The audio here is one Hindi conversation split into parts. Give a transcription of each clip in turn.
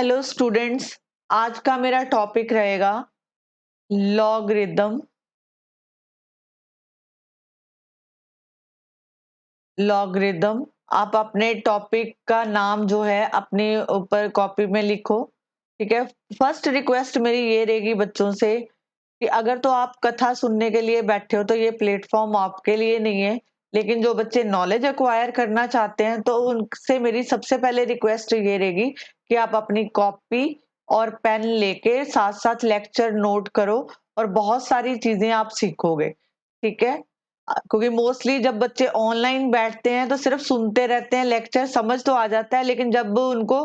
Hello students. आज का मेरा टॉपिक रहेगा लॉगरिदम। लॉगरिदम। आप अपने टॉपिक का नाम जो है अपने ऊपर कॉपी में लिखो। ठीक है। फर्स्ट रिक्वेस्ट मेरी ये रहेगी बच्चों से कि अगर तो आप कथा सुनने के लिए बैठे हो तो ये प्लेटफॉर्म आपके लिए नहीं है, लेकिन जो बच्चे नॉलेज एक्वायर करना चाहते हैं तो उनसे मेरी सबसे पहले रिक्वेस्ट ये रहेगी कि आप अपनी कॉपी और पेन लेके साथ साथ लेक्चर नोट करो और बहुत सारी चीजें आप सीखोगे। ठीक है। क्योंकि मोस्टली जब बच्चे ऑनलाइन बैठते हैं तो सिर्फ सुनते रहते हैं, लेक्चर समझ तो आ जाता है लेकिन जब उनको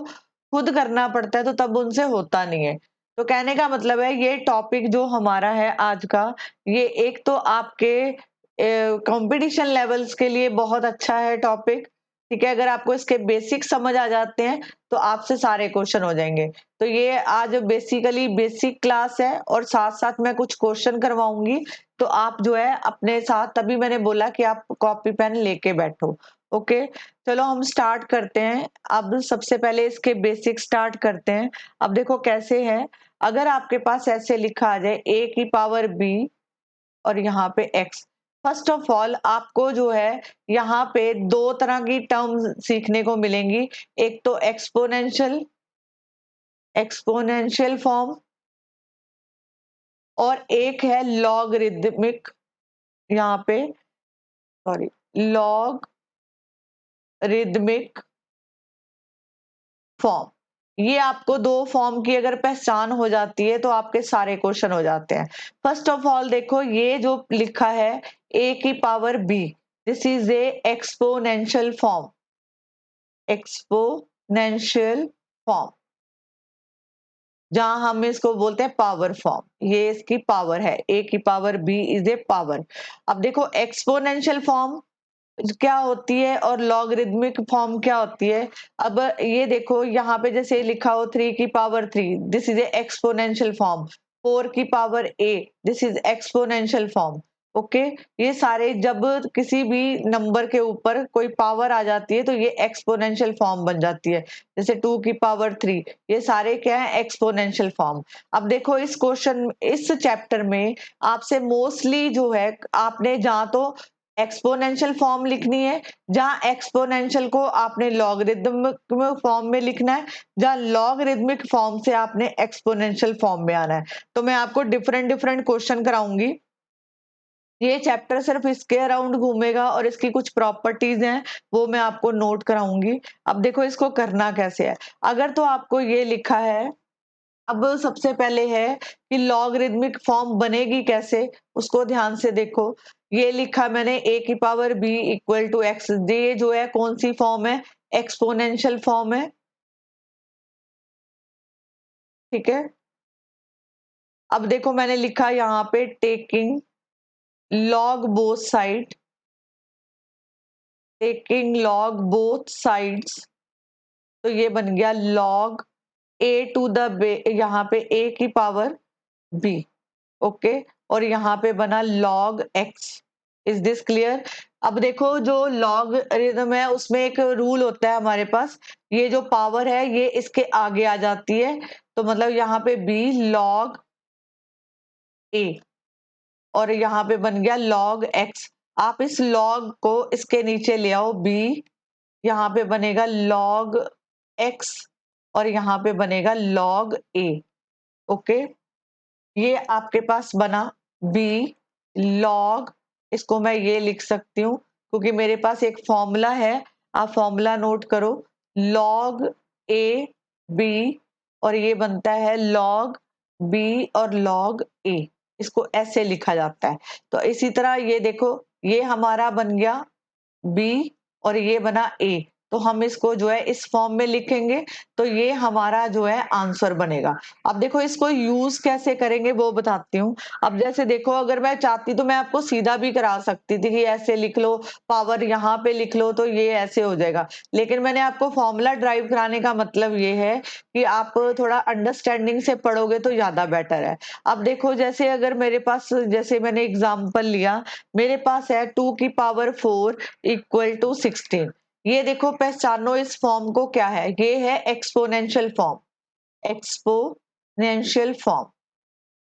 खुद करना पड़ता है तो तब उनसे होता नहीं है। तो कहने का मतलब है ये टॉपिक जो हमारा है आज का, ये एक तो आपके कंपटीशन लेवल्स के लिए बहुत अच्छा है टॉपिक। ठीक है। अगर आपको इसके बेसिक समझ आ जाते हैं तो आपसे सारे क्वेश्चन हो जाएंगे। तो ये आज बेसिकली बेसिक क्लास है और साथ साथ मैं कुछ क्वेश्चन करवाऊंगी। तो आप जो है अपने साथ, तभी मैंने बोला कि आप कॉपी पेन लेके बैठो। ओके। चलो हम स्टार्ट करते हैं। अब सबसे पहले इसके बेसिक स्टार्ट करते हैं। अब देखो कैसे है। अगर आपके पास ऐसे लिखा आ जाए a की पावर b और यहाँ पे x। फर्स्ट ऑफ ऑल आपको जो है यहाँ पे दो तरह की टर्म सीखने को मिलेंगी। एक तो एक्सपोनेंशियल एक्सपोनेंशियल फॉर्म और एक है लॉगरिदमिक। यहाँ पे सॉरी, लॉगरिदमिक फॉर्म। ये आपको दो फॉर्म की अगर पहचान हो जाती है तो आपके सारे क्वेश्चन हो जाते हैं। फर्स्ट ऑफ ऑल देखो, ये जो लिखा है a की power b, this is a exponential form. Exponential form, जहां हम इसको बोलते हैं पावर फॉर्म। ये इसकी पावर है, a की power b is a power. अब देखो एक्सपोनेंशियल फॉर्म क्या होती है और लॉगरिदमिक फॉर्म क्या होती है। अब ये देखो यहाँ पे जैसे लिखा हो 3 की power 3, this is a exponential form. 4 की power a, this is exponential form. Okay. ये सारे जब किसी भी नंबर के ऊपर कोई पावर आ जाती है तो ये एक्सपोनेंशियल फॉर्म बन जाती है। जैसे 2 की पावर 3, ये सारे क्या है, एक्सपोनेंशियल फॉर्म। अब देखो इस क्वेश्चन, इस चैप्टर में आपसे मोस्टली जो है आपने जहाँ तो एक्सपोनेंशियल फॉर्म लिखनी है, जहां एक्सपोनेंशियल को आपने लॉगरिदमिक फॉर्म में लिखना है, जहां लॉगरिदमिक फॉर्म से आपने एक्सपोनेंशियल फॉर्म में आना है। तो मैं आपको डिफरेंट डिफरेंट क्वेश्चन कराऊंगी। ये चैप्टर सिर्फ इसके अराउंड घूमेगा और इसकी कुछ प्रॉपर्टीज हैं वो मैं आपको नोट कराऊंगी। अब देखो इसको करना कैसे है। अगर तो आपको ये लिखा है, अब सबसे पहले है कि लॉगरिदमिक फॉर्म बनेगी कैसे, उसको ध्यान से देखो। ये लिखा मैंने a की पावर b = x। ये जो है कौन सी फॉर्म है, एक्सपोनेंशियल फॉर्म है। ठीक है। अब देखो मैंने लिखा यहाँ पे taking log both side, taking log both sides, तो ये बन गया लॉग यहाँ पे a की पावर b। ओके। और यहाँ पे बना log x। Is this clear. अब देखो जो लॉगरिदम है उसमें एक रूल होता है हमारे पास, ये जो पावर है ये इसके आगे आ जाती है। तो मतलब यहाँ पे b log a और यहाँ पे बन गया log x। आप इस log को इसके नीचे ले आओ b, यहाँ पे बनेगा log x और यहाँ पे बनेगा log a। ओके। ये आपके पास बना b log, इसको मैं ये लिख सकती हूँ क्योंकि मेरे पास एक फॉर्मूला है। आप फॉर्मूला नोट करो, log a b और ये बनता है log b और log a। इसको ऐसे लिखा जाता है। तो इसी तरह ये देखो, ये हमारा बन गया b और ये बना a। तो हम इसको जो है इस फॉर्म में लिखेंगे तो ये हमारा जो है आंसर बनेगा। अब देखो इसको यूज कैसे करेंगे वो बताती हूँ। अब जैसे देखो, अगर मैं चाहती तो मैं आपको सीधा भी करा सकती थी कि ऐसे लिख लो, पावर यहाँ पे लिख लो तो ये ऐसे हो जाएगा। लेकिन मैंने आपको फॉर्मूला ड्राइव कराने का मतलब ये है कि आप थोड़ा अंडरस्टैंडिंग से पढ़ोगे तो ज्यादा बेटर है। अब देखो जैसे अगर मेरे पास, जैसे मैंने एग्जाम्पल लिया, मेरे पास है 2 की पावर 4 = 16। ये देखो पहचानो इस फॉर्म को क्या है, ये है exponential form. Exponential form.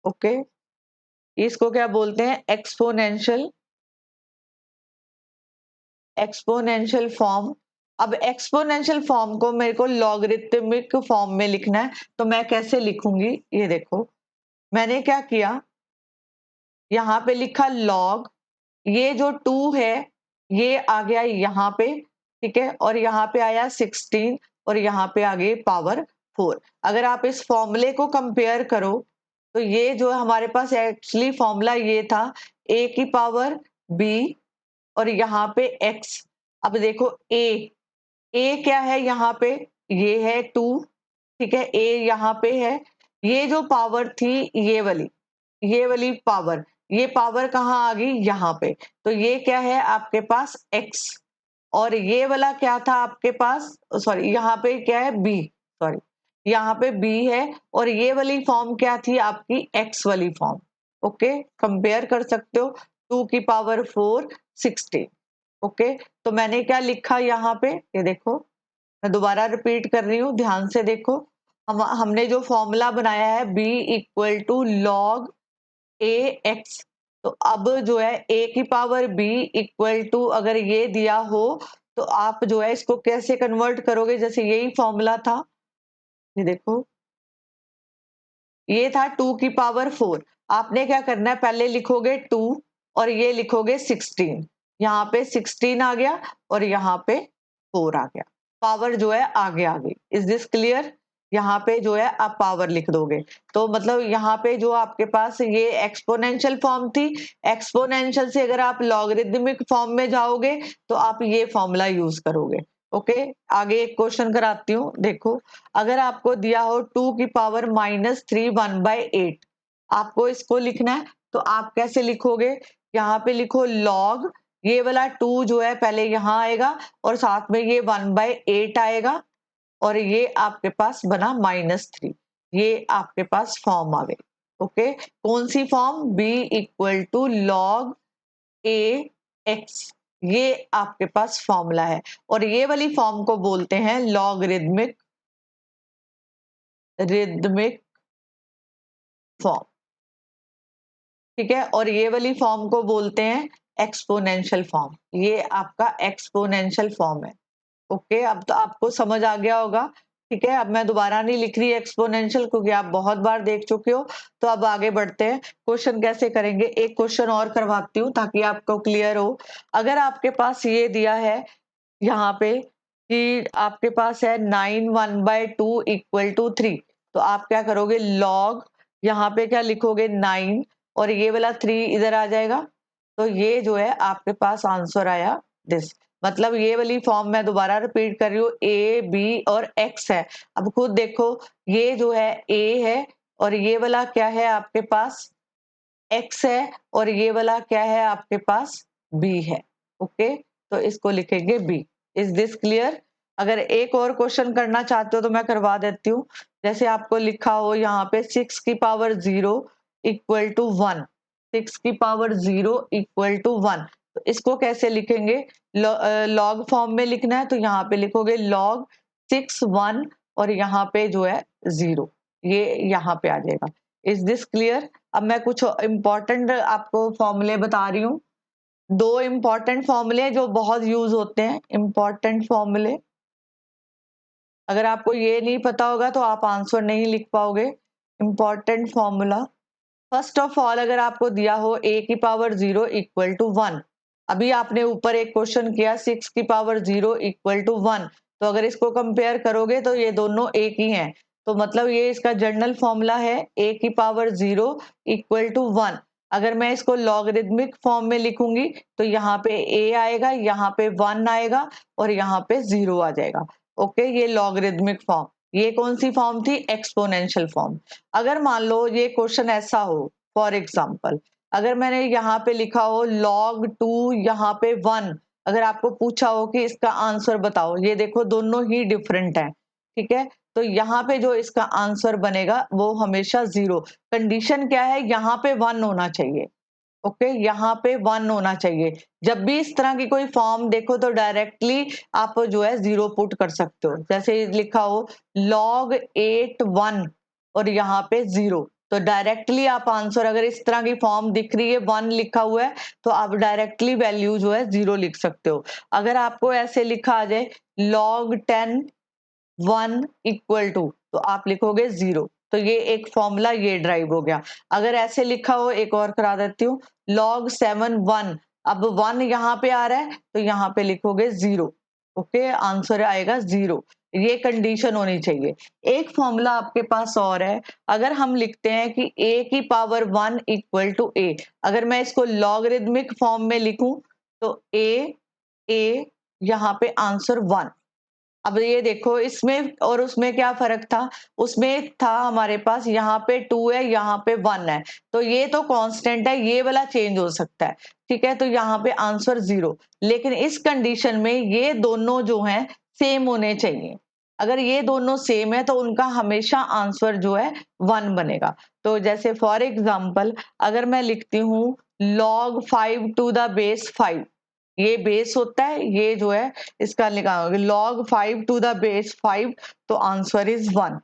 Okay, इसको क्या बोलते हैं? Exponential form. अब एक्सपोनेंशियल फॉर्म को मेरे को लॉगरिथमिक फॉर्म में लिखना है, तो मैं कैसे लिखूंगी? ये देखो, मैंने क्या किया, यहाँ पे लिखा लॉग, ये जो 2 है ये आ गया यहाँ पे, ठीक है, और यहाँ पे आया 16 और यहाँ पे आ गई पावर 4। अगर आप इस फॉर्मूले को कंपेयर करो तो ये जो हमारे पास एक्चुअली फॉर्मूला ये था a की पावर b और यहाँ पे x। अब देखो a क्या है यहाँ पे? ये है 2, ठीक है, a यहाँ पे है। ये जो पावर थी ये वाली पावर, ये पावर कहाँ आ गई? यहाँ पे। तो ये क्या है आपके पास? x। और ये वाला क्या था आपके पास? सॉरी, यहाँ पे क्या है? b। सॉरी, यहाँ पे b है और ये वाली फॉर्म क्या थी आपकी? x वाली फॉर्म। ओके, कंपेयर कर सकते हो, 2 की पावर 4 16। ओके, तो मैंने क्या लिखा यहाँ पे? ये देखो, मैं दोबारा रिपीट कर रही हूँ, ध्यान से देखो। हमने जो फॉर्मूला बनाया है b equal to log A x, तो अब जो है a की पावर b इक्वल टू, अगर ये दिया हो तो आप जो है इसको कैसे कन्वर्ट करोगे? जैसे यही फॉर्मूला था, ये देखो, ये था 2 की पावर 4। आपने क्या करना है? पहले लिखोगे 2 और ये लिखोगे 16। यहाँ पे 16 आ गया और यहाँ पे 4 आ गया, पावर जो है आगे आ गई। Is this clear? यहाँ पे जो है आप पावर लिख दोगे, तो मतलब यहाँ पे जो आपके पास ये एक्सपोनेंशियल फॉर्म थी, एक्सपोनेंशियल से अगर आप लॉगरिथमिक फॉर्म में जाओगे तो आप ये फॉर्मूला यूज करोगे। ओके, आगे एक क्वेश्चन कराती हूँ, देखो। अगर आपको दिया हो 2 की पावर -3 1/8, आपको इसको लिखना है, तो आप कैसे लिखोगे? यहाँ पे लिखो लॉग, ये वाला 2 जो है पहले यहाँ आएगा और साथ में ये 1/8 आएगा और ये आपके पास बना -3। ये आपके पास फॉर्म आ गई। ओके, कौन सी form? b equal to log A X, ये आपके पास फॉर्मूला है और ये वाली फॉर्म को बोलते हैं लॉगरिथमिक फॉर्म, ठीक है, और ये वाली फॉर्म को बोलते हैं एक्सपोनेंशियल फॉर्म। ये आपका एक्सपोनेंशियल फॉर्म है। ओके, अब तो आपको समझ आ गया होगा, ठीक है। अब मैं दोबारा नहीं लिख रही एक्सपोनेंशियल, क्योंकि आप बहुत बार देख चुके हो। तो अब आगे बढ़ते हैं, क्वेश्चन कैसे करेंगे। एक क्वेश्चन और करवाती हूँ ताकि आपको क्लियर हो। अगर आपके पास ये दिया है यहाँ पे कि आपके पास है 9 1/2 इक्वल टू 3, तो आप क्या करोगे? लॉग, यहाँ पे क्या लिखोगे? 9 और ये वाला 3 इधर आ जाएगा, तो ये जो है आपके पास आंसर आया दिस। मतलब ये वाली फॉर्म मैं दोबारा रिपीट कर रही हूँ, ए बी और एक्स है। अब खुद देखो, ये जो है ए है और ये वाला क्या है आपके पास? एक्स है और ये वाला क्या है आपके पास? बी है। ओके, तो इसको लिखेंगे बी। Is this clear? अगर एक और क्वेश्चन करना चाहते हो तो मैं करवा देती हूँ। जैसे आपको लिखा हो यहाँ पे 6 की पावर 0 इक्वल टू 1, 6 की पावर 0 इक्वल टू 1, तो इसको कैसे लिखेंगे? लॉग फॉर्म में लिखना है, तो यहाँ पे लिखोगे लॉग 6 1 और यहाँ पे जो है 0, ये यहाँ पे आ जाएगा। Is this clear? अब मैं कुछ इंपॉर्टेंट आपको फॉर्मूले बता रही हूँ, 2 इंपॉर्टेंट फॉर्मूले जो बहुत यूज होते हैं, इंपॉर्टेंट फॉर्मूले। अगर आपको ये नहीं पता होगा तो आप आंसर नहीं लिख पाओगे। Important formula, first of all, अगर आपको दिया हो a की पावर 0 इक्वल टू 1, अभी आपने ऊपर एक क्वेश्चन किया 6 की पावर 0 इक्वल टू 1, तो अगर इसको कंपेयर करोगे तो ये दोनों एक ही हैं, तो मतलब ये इसका जनरल फॉर्मूला है a की पावर 0 इक्वल टू 1। अगर मैं इसको लॉगरिथमिक फॉर्म में लिखूंगी तो यहाँ पे a आएगा, यहाँ पे 1 आएगा और यहाँ पे 0 आ जाएगा। ओके, ये लॉगरिथमिक फॉर्म। ये कौन सी फॉर्म थी? Exponential form. अगर मान लो ये क्वेश्चन ऐसा हो, फॉर एग्जाम्पल, अगर मैंने यहाँ पे लिखा हो log 2 यहाँ पे 1, अगर आपको पूछा हो कि इसका आंसर बताओ, ये देखो दोनों ही डिफरेंट है, ठीक है, तो यहाँ पे जो इसका आंसर बनेगा वो हमेशा 0। कंडीशन क्या है? यहाँ पे 1 होना चाहिए। ओके, यहाँ पे 1 होना चाहिए। जब भी इस तरह की कोई फॉर्म देखो तो डायरेक्टली आप जो है 0 पुट कर सकते हो। जैसे लिखा हो log 8 1 और यहाँ पे 0, तो डायरेक्टली आप आंसर, अगर इस तरह की फॉर्म दिख रही है 1 लिखा हुआ है तो आप डायरेक्टली वैल्यू जो है 0 लिख सकते हो। अगर आपको ऐसे लिखा आ जाए log 10 1 इक्वल टू, तो आप लिखोगे 0। तो ये एक फॉर्मूला ये ड्राइव हो गया। अगर ऐसे लिखा हो, एक और करा देती हूँ, log 7 1, अब 1 यहाँ पे आ रहा है तो यहाँ पे लिखोगे 0। ओके, आंसर आएगा 0। ये कंडीशन होनी चाहिए। एक फॉर्मूला आपके पास और है, अगर हम लिखते हैं कि a की पावर 1 इक्वल टू a, अगर मैं इसको लॉगरिदमिक फॉर्म में लिखूं तो a यहाँ पे आंसर 1। अब ये देखो, इसमें और उसमें क्या फर्क था, उसमें था हमारे पास यहाँ पे 2 है, यहाँ पे 1 है, तो ये तो कांस्टेंट है, ये वाला चेंज हो सकता है। ठीक है, तो यहाँ पे आंसर 0। लेकिन इस कंडीशन में ये दोनों जो हैं सेम होने चाहिए। अगर ये दोनों सेम है तो उनका हमेशा आंसर जो है 1 बनेगा। तो जैसे फॉर एग्जाम्पल अगर मैं लिखती हूँ log 5 टू द बेस 5, ये बेस होता है, ये जो है इसका निकालोगे log 5 टू द बेस 5, तो answer is 1।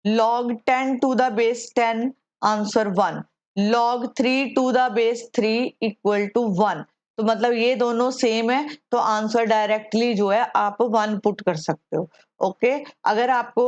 log 10 to the base 10, answer 1। log 3 to the base 3 equal to 1, तो मतलब ये दोनों सेम है, तो आंसर डायरेक्टली जो है आप 1 पुट कर सकते हो। ओके, अगर आपको,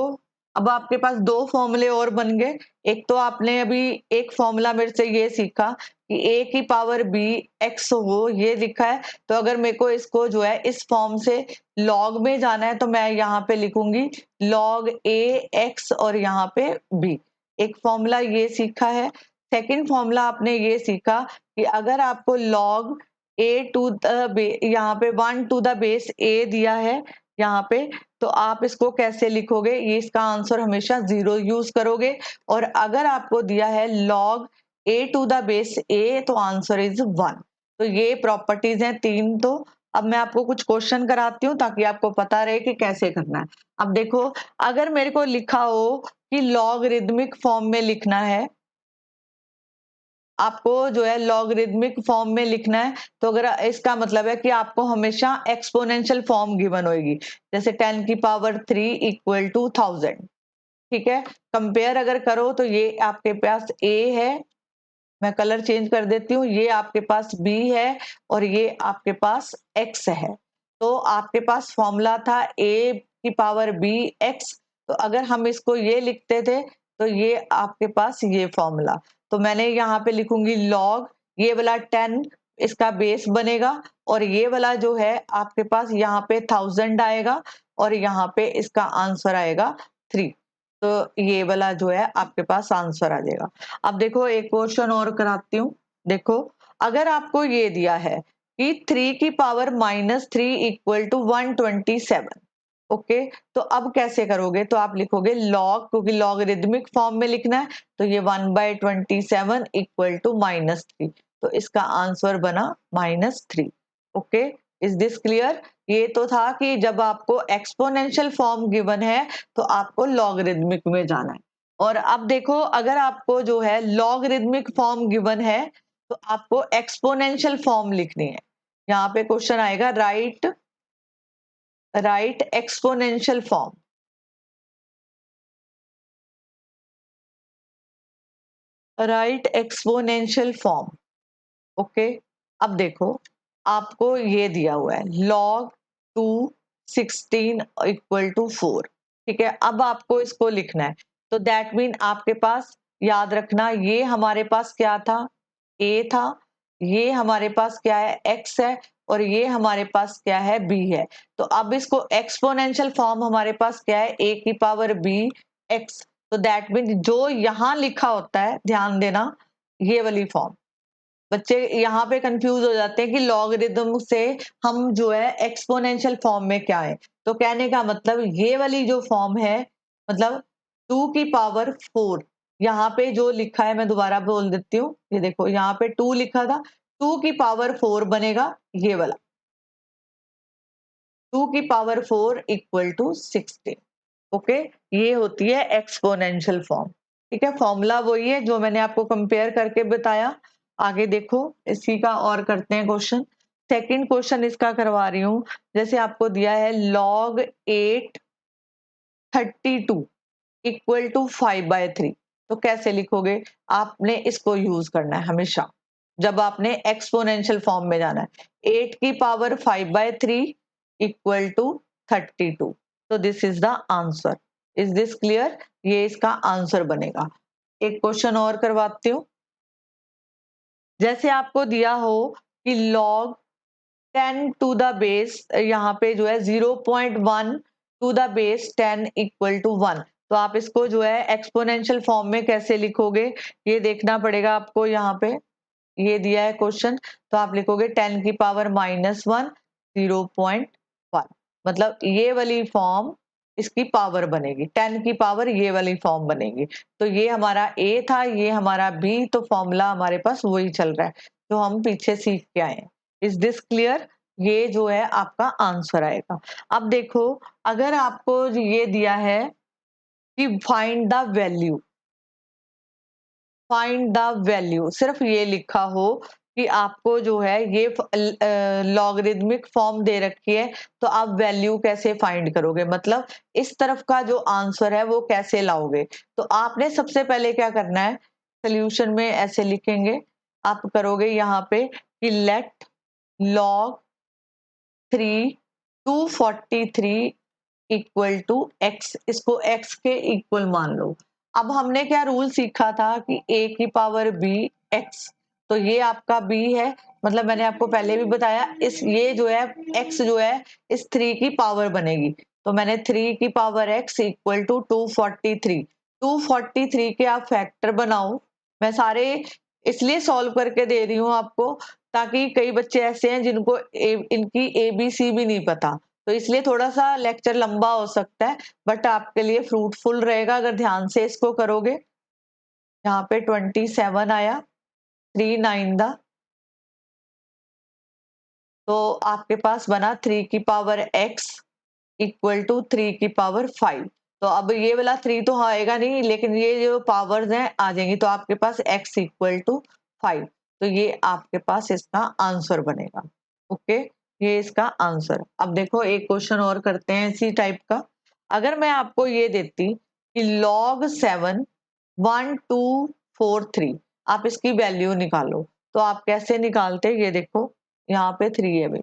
अब आपके पास दो फॉर्मूले और बन गए। एक तो आपने अभी एक फॉर्मूला मेरे से ये सीखा कि a की पावर b x हो, ये लिखा है, तो अगर मेरे को इसको जो है इस फॉर्म से लॉग में जाना है तो मैं यहाँ पे लिखूंगी log a x और यहाँ पे b। एक फॉर्मूला ये सीखा है। सेकंड फॉर्मूला आपने ये सीखा कि अगर आपको log a टू द, यहाँ पे 1 टू द बेस a दिया है यहाँ पे, तो आप इसको कैसे लिखोगे, ये इसका आंसर हमेशा 0 यूज करोगे। और अगर आपको दिया है log a to the base a, तो आंसर इज 1। तो ये प्रॉपर्टीज हैं 3। तो अब मैं आपको कुछ क्वेश्चन कराती हूँ ताकि आपको पता रहे कि कैसे करना है। अब देखो, अगर मेरे को लिखा हो कि लॉगरिदमिक फॉर्म में लिखना है, आपको जो है लॉगरिदमिक फॉर्म में लिखना है, तो अगर इसका मतलब है कि आपको हमेशा एक्सपोनेंशियल फॉर्म गिवन होगी। जैसे 10 की पावर 3 इक्वल टू 1000। ठीक है, कंपेयर अगर करो तो ये आपके पास a है, मैं कलर चेंज कर देती हूँ, ये आपके पास b है और ये आपके पास x है। तो आपके पास फॉर्मूला था a की पावर b x, तो अगर हम इसको ये लिखते थे तो ये आपके पास ये फॉर्मूला, तो मैंने यहाँ पे लिखूंगी log, ये वाला 10 इसका बेस बनेगा और ये वाला जो है आपके पास यहाँ पे 1000 आएगा और यहाँ पे इसका आंसर आएगा 3। तो ये वाला जो है आपके पास आंसर आ जाएगा। अब देखो, एक क्वेश्चन और कराती हूँ। देखो, अगर आपको ये दिया है कि 3 की पावर -3 इक्वल टू 127, ओके, तो अब कैसे करोगे, तो आप लिखोगे लॉग, क्योंकि लॉगरिदमिक फॉर्म में लिखना है, तो ये 1/27 इक्वल टू -3, तो इसका आंसर बना -3। Okay, is this clear? ये तो था कि जब आपको एक्सपोनेंशियल फॉर्म गिवन है तो आपको लॉगरिदमिक में जाना है। और अब देखो, अगर आपको जो है लॉगरिदमिक फॉर्म गिवन है तो आपको एक्सपोनेंशियल फॉर्म लिखनी है। यहाँ पे क्वेश्चन आएगा, right exponential form. Right exponential form. Okay, अब देखो, आपको ये दिया हुआ है log 2 16 इक्वल टू 4। ठीक है, अब आपको इसको लिखना है, तो दैट मीन आपके पास, याद रखना, ये हमारे पास क्या था, a था, ये हमारे पास क्या है, x है, और ये हमारे पास क्या है, b है। तो अब इसको एक्सपोनेंशियल फॉर्म हमारे पास क्या है, a की पावर b x, तो दैट मीन जो यहाँ लिखा होता है, ध्यान देना, ये वाली फॉर्म। बच्चे यहाँ पे कंफ्यूज हो जाते हैं कि लॉगरिदम से हम जो है एक्सपोनेंशियल फॉर्म में क्या है। तो कहने का मतलब, ये वाली जो फॉर्म है, मतलब 2 की पावर 4, यहाँ पे जो लिखा है मैं दोबारा बोल देती हूँ, ये देखो यहाँ पे 2 लिखा था, 2 की पावर 4 बनेगा ये वाला, 2 की पावर 4 इक्वल टू 16। ओके, ये होती है एक्सपोनेंशियल फॉर्म। ठीक है, फॉर्मूला वही है जो मैंने आपको कंपेयर करके बताया। आगे देखो, इसी का और करते हैं क्वेश्चन। सेकंड क्वेश्चन इसका करवा रही हूँ। जैसे आपको दिया है log 832 इक्वल टू 5/3, तो कैसे लिखोगे? आपने इसको यूज करना है हमेशा जब आपने एक्सपोनेंशियल फॉर्म में जाना है। 8 की पावर 5/3 इक्वल टू 32, तो this is the answer. Is this clear? ये इसका आंसर बनेगा। एक क्वेश्चन और करवाती हूँ। जैसे आपको दिया हो कि log 10 टू द बेस, यहाँ पे जो है 0.1 to the base 10 equal to 1, तो आप इसको जो है एक्सपोनेंशियल फॉर्म में कैसे लिखोगे ये देखना पड़ेगा आपको। यहाँ पे ये दिया है क्वेश्चन, तो आप लिखोगे 10 की पावर -1 0.1, मतलब ये वाली फॉर्म इसकी पावर बनेगी, 10 की पावर ये वाली फॉर्म बनेगी। तो ये हमारा ए था, ये हमारा बी, तो फॉर्मूला हमारे पास वही चल रहा है जो हम पीछे सीख के आए हैं। Is this clear? ये जो है आपका आंसर आएगा। अब देखो, अगर आपको ये दिया है कि find the value, find the value, सिर्फ ये लिखा हो कि आपको जो है ये लॉगरिदमिक फॉर्म दे रखी है, तो आप वैल्यू कैसे फाइंड करोगे, मतलब इस तरफ का जो आंसर है वो कैसे लाओगे? तो आपने सबसे पहले क्या करना है, सोल्यूशन में ऐसे लिखेंगे, आप करोगे यहाँ पे कि let log 243 equal to x, इसको x के इक्वल मान लो। अब हमने क्या रूल सीखा था कि a की पावर b x, तो ये आपका b है, मतलब मैंने आपको पहले भी बताया, इस ये जो है x जो है इस 3 की पावर बनेगी, तो मैंने 3 की पावर x इक्वल टू 243। 243 के आप फैक्टर बनाओ। मैं सारे इसलिए सॉल्व करके दे रही हूँ आपको, ताकि कई बच्चे ऐसे हैं जिनको इनकी ABC भी नहीं पता, तो इसलिए थोड़ा सा लेक्चर लंबा हो सकता है, बट आपके लिए फ्रूटफुल रहेगा अगर ध्यान से इसको करोगे। यहाँ पे 27 आया, 3 9 दा, तो आपके पास बना 3 की पावर x इक्वल टू 3 की पावर 5। तो अब ये वाला 3 तो आएगा नहीं, लेकिन ये जो पावर्स हैं आ जाएंगी, तो आपके पास x इक्वल टू 5, तो ये आपके पास इसका आंसर बनेगा। ओके, ये इसका आंसर। अब देखो एक क्वेश्चन और करते हैं इसी टाइप का। अगर मैं आपको ये देती कि log 7 1 2 4 3, आप इसकी वैल्यू निकालो, तो आप कैसे निकालते? ये देखो यहाँ पे 3 है भाई।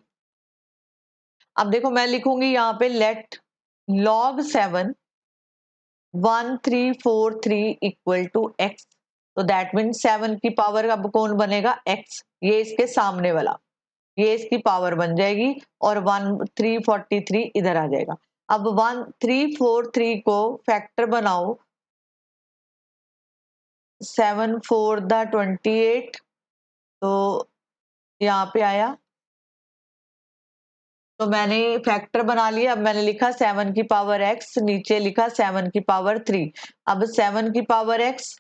अब देखो मैं लिखूंगी यहाँ पे let log 7 1 3 4 3 equal to x, तो दैट मीन 7 की पावर अब कौन बनेगा? x, ये इसके सामने वाला, ये इसकी पावर बन जाएगी, और 1343 इधर आ जाएगा। अब 1343 को फैक्टर बनाओ, 7 4 द 28, तो यहाँ पे आया, तो मैंने फैक्टर बना लिया। अब मैंने लिखा 7 की पावर x, नीचे लिखा 7 की पावर 3। अब 7 की पावर x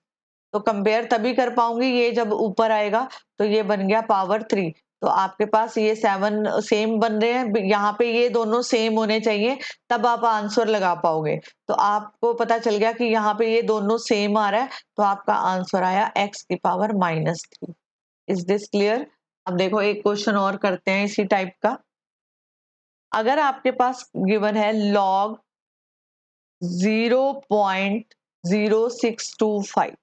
तो कंपेयर तभी कर पाऊंगी ये जब ऊपर आएगा, तो ये बन गया पावर 3। तो आपके पास ये 7 सेम बन रहे हैं, यहाँ पे ये दोनों सेम होने चाहिए, तब आप आंसर लगा पाओगे। तो आपको पता चल गया कि यहाँ पे ये दोनों सेम आ रहा है, तो आपका आंसर आया x की पावर -3। Is this clear? अब देखो एक क्वेश्चन और करते हैं इसी टाइप का। अगर आपके पास गिवन है log 0.0625,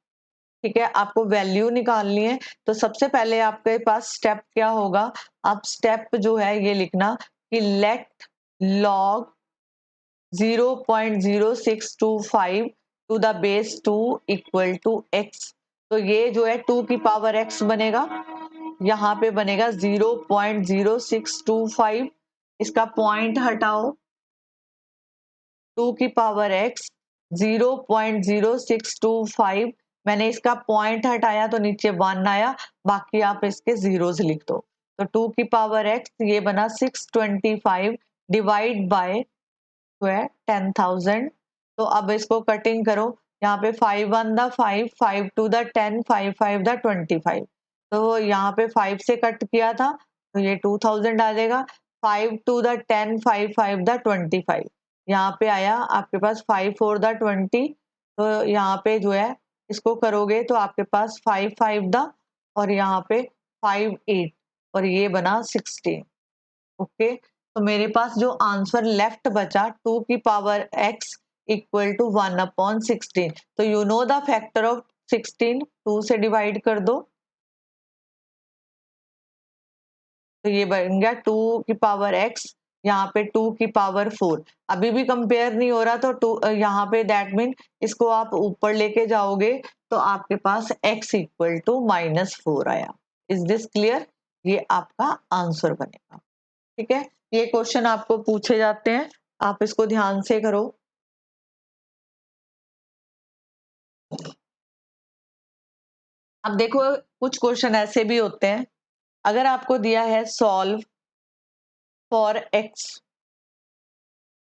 ठीक है, आपको वैल्यू निकालनी है, तो सबसे पहले आपके पास स्टेप क्या होगा? आप स्टेप जो है ये लिखना कि let log 0.0625 to the base 2 equal to x, तो ये जो है 2 की पावर x बनेगा, यहाँ पे बनेगा 0.0625, इसका पॉइंट हटाओ, 2 की पावर x 0.0625, मैंने इसका पॉइंट हटाया तो नीचे 1 आया, बाकी आप इसके जीरोस लिख दो, तो 2 की पावर x ये बना 625 डिवाइड बाय 10,000। तो अब इसको कटिंग करो, यहाँ पे 5 1 द 5, 5 2 द 10, 5 5 द 25, तो यहाँ पे 5 से कट किया था, तो ये 2000 आ जाएगा। 5 2 द 10, 5 5 द 25, यहाँ पे आया आपके पास 5 4 द 20, तो यहाँ पे जो है इसको करोगे तो आपके पास 5 5 द और यहाँ पे 5 8 और ये बना 16। ओके, तो मेरे पास जो आंसर लेफ्ट बचा 2 की पावर x इक्वल टू 1/16। तो you know the factor of 16, 2 से डिवाइड कर दो, तो ये बन गया 2 की पावर x, यहाँ पे 2 की पावर 4। अभी भी कंपेयर नहीं हो रहा, तो 2 यहाँ पे दैट मीन इसको आप ऊपर लेके जाओगे तो आपके पास x इक्वल टू -4 आया। Is this clear? ये आपका आंसर बनेगा। ठीक है, ये क्वेश्चन आपको पूछे जाते हैं, आप इसको ध्यान से करो। अब देखो, कुछ क्वेश्चन ऐसे भी होते हैं, अगर आपको दिया है solve for x,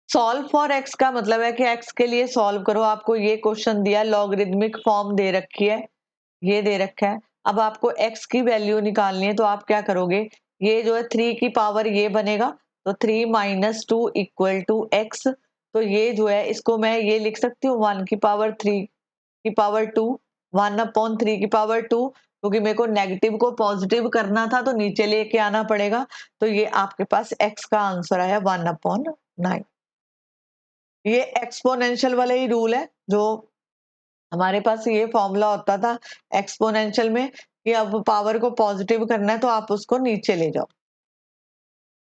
solve for x का मतलब है कि एक्स के लिए सॉल्व करो। आपको ये क्वेश्चन दिया, लॉगरिदमिक फॉर्म दे रखी है, ये दे रखा है। अब आपको एक्स की वैल्यू निकालनी है, तो आप क्या करोगे, ये जो है 3 की पावर ये बनेगा, तो 3 - 2 इक्वल टू एक्स। तो ये जो है इसको मैं ये लिख सकती हूँ 1 की पावर 3 की पावर 2, 1/3 की पावर 2, क्योंकि मेरे को नेगेटिव को पॉजिटिव करना था तो नीचे लेके आना पड़ेगा। तो ये आपके पास एक्स का आंसर आया 1/9। ये एक्सपोनेंशियल वाला ही रूल है, जो हमारे पास ये फॉर्मूला होता था एक्सपोनेंशियल में, कि अब पावर को पॉजिटिव करना है तो आप उसको नीचे ले जाओ।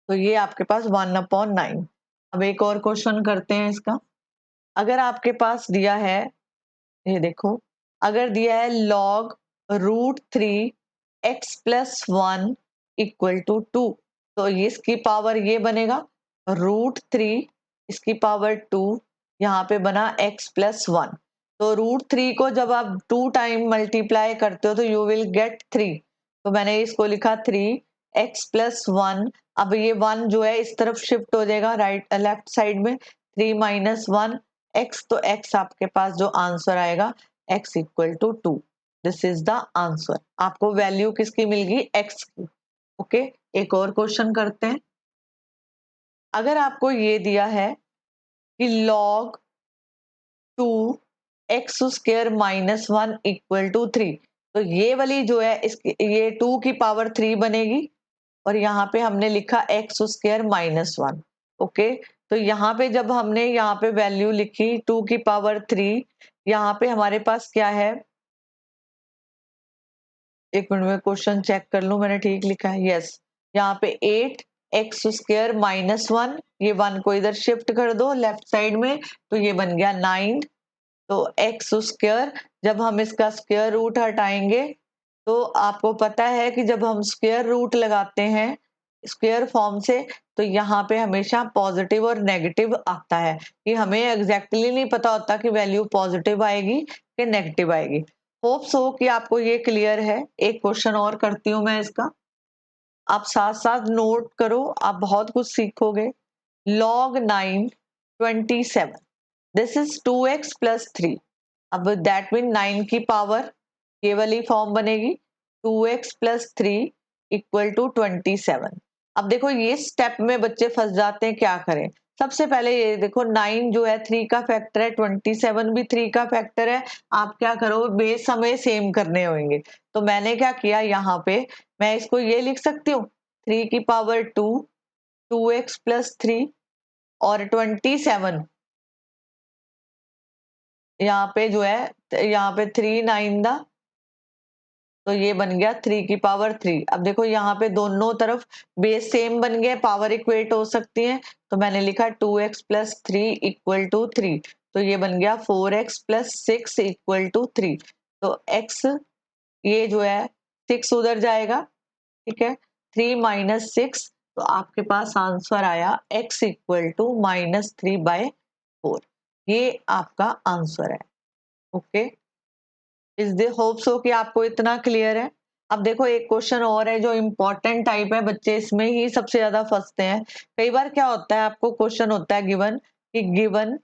तो ये आपके पास 1/9। अब एक और क्वेश्चन करते हैं इसका। अगर आपके पास दिया है, ये देखो, अगर दिया है log √3 x plus 1 equal to 2, तो ये इसकी पावर ये बनेगा √3, इसकी पावर 2, यहाँ पे बना x प्लस 1। तो √3 को जब आप 2 टाइम मल्टीप्लाई करते हो तो यू विल गेट 3। तो मैंने इसको लिखा 3x प्लस 1। अब ये 1 जो है इस तरफ शिफ्ट हो जाएगा, राइट लेफ्ट साइड में, 3 - 1 x, तो x आपके पास जो आंसर आएगा x equal to 2। This is the answer. आपको वैल्यू किसकी मिल गई, x की। ओके, एक और क्वेश्चन करते हैं। अगर आपको ये दिया है कि log 2 x square -1 equal to 3, तो ये वाली जो है इसकी ये 2 की पावर 3 बनेगी, और यहाँ पे हमने लिखा x स्क्वायर -1। ओके, तो यहाँ पे जब हमने यहाँ पे वैल्यू लिखी 2 की पावर 3, यहाँ पे हमारे पास क्या है, एक मिनट में क्वेश्चन चेक कर लूं मैंने ठीक लिखा है, यस। यहाँ पे 8x स्क्वायर -1, ये 1 को इधर शिफ्ट कर दो लेफ्ट साइड में, तो ये बन गया 9। तो x स्क्वायर, जब हम इसका स्क्वायर रूट हटाएंगे, तो आपको पता है कि जब हम स्क्वायर रूट लगाते हैं स्क्वायर फॉर्म से, तो यहाँ पे हमेशा पॉजिटिव और नेगेटिव आता है, कि हमें एग्जैक्टली नहीं पता होता कि वैल्यू पॉजिटिव आएगी कि नेगेटिव आएगी। होप सो कि आपको ये क्लियर है। एक क्वेश्चन और करती हूँ मैं इसका, आप साथ साथ नोट करो, आप बहुत कुछ सीखोगे। log 9 27, this is 2x plus 3। अब दैट मीन 9 की पावर ये वाली फॉर्म बनेगी 2x प्लस 3 इक्वल टू 27। अब देखो ये स्टेप में बच्चे फंस जाते हैं, क्या करें। सबसे पहले ये देखो 9 जो है 3 का फैक्टर है, 27 भी 3 का फैक्टर है। आप क्या करो, बेस हमें सेम करने होंगे। तो मैंने क्या किया, यहाँ पे मैं इसको ये लिख सकती हूँ 3 की पावर 2, 2x प्लस 3, और 27 यहाँ पे जो है, यहाँ पे 3 9 दा, तो ये बन गया 3 की पावर 3। अब देखो यहाँ पे दोनों तरफ बेस सेम बन गए, पावर इक्वेट हो सकती है, तो मैंने लिखा 2x प्लस 3 इक्वल टू 3। तो ये बन गया 4x प्लस 6 इक्वल टू 3। तो x ये जो है 6 उधर जाएगा, ठीक है, 3 - 6, तो आपके पास आंसर आया x इक्वल टू -3/4। ये आपका आंसर है। ओके, इस दे होप सो कि आपको इतना क्लियर है। अब देखो एक क्वेश्चन और है जो इम्पोर्टेंट टाइप है, बच्चे इसमें ही सबसे ज्यादा फंसते हैं। कई बार क्या होता है, आपको क्वेश्चन होता है गिवन, कि given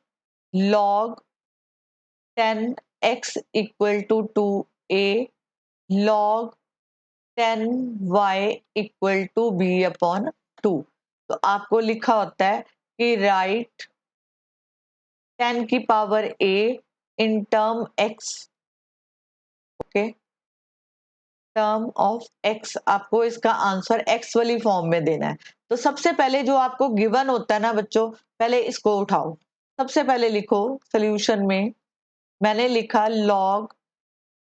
log 10x equal to 2a, log 10y equal to b/2। तो आपको लिखा होता है कि राइट 10 की power a in term x। Okay, term of x, आपको इसका आंसर x वाली फॉर्म में देना है। तो सबसे पहले जो आपको गिवन होता है ना बच्चों, पहले इसको उठाओ। सबसे पहले लिखो सॉल्यूशन में, मैंने लिखा log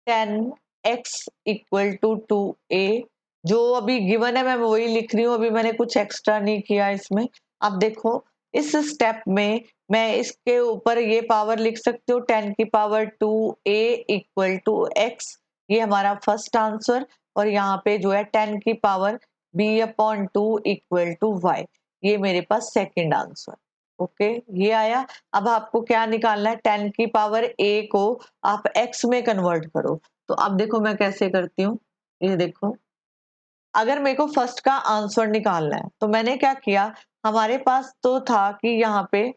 10x equal to 2a। जो अभी गिवन है मैं वही लिख रही हूँ, अभी मैंने कुछ एक्स्ट्रा नहीं किया इसमें। अब देखो इस स्टेप में मैं इसके ऊपर ये पावर लिख सकती हूँ 10 की power 2a equal to x, ये हमारा फर्स्ट आंसर। और यहाँ पे जो है 10 की power b/2 equal to y, ये मेरे पास सेकंड आंसर। ओके, ये आया। अब आपको क्या निकालना है, 10 की पावर a को आप x में कन्वर्ट करो। तो अब देखो मैं कैसे करती हूँ, ये देखो, अगर मेरे को फर्स्ट का आंसर निकालना है तो मैंने क्या किया, हमारे पास तो था कि यहाँ पे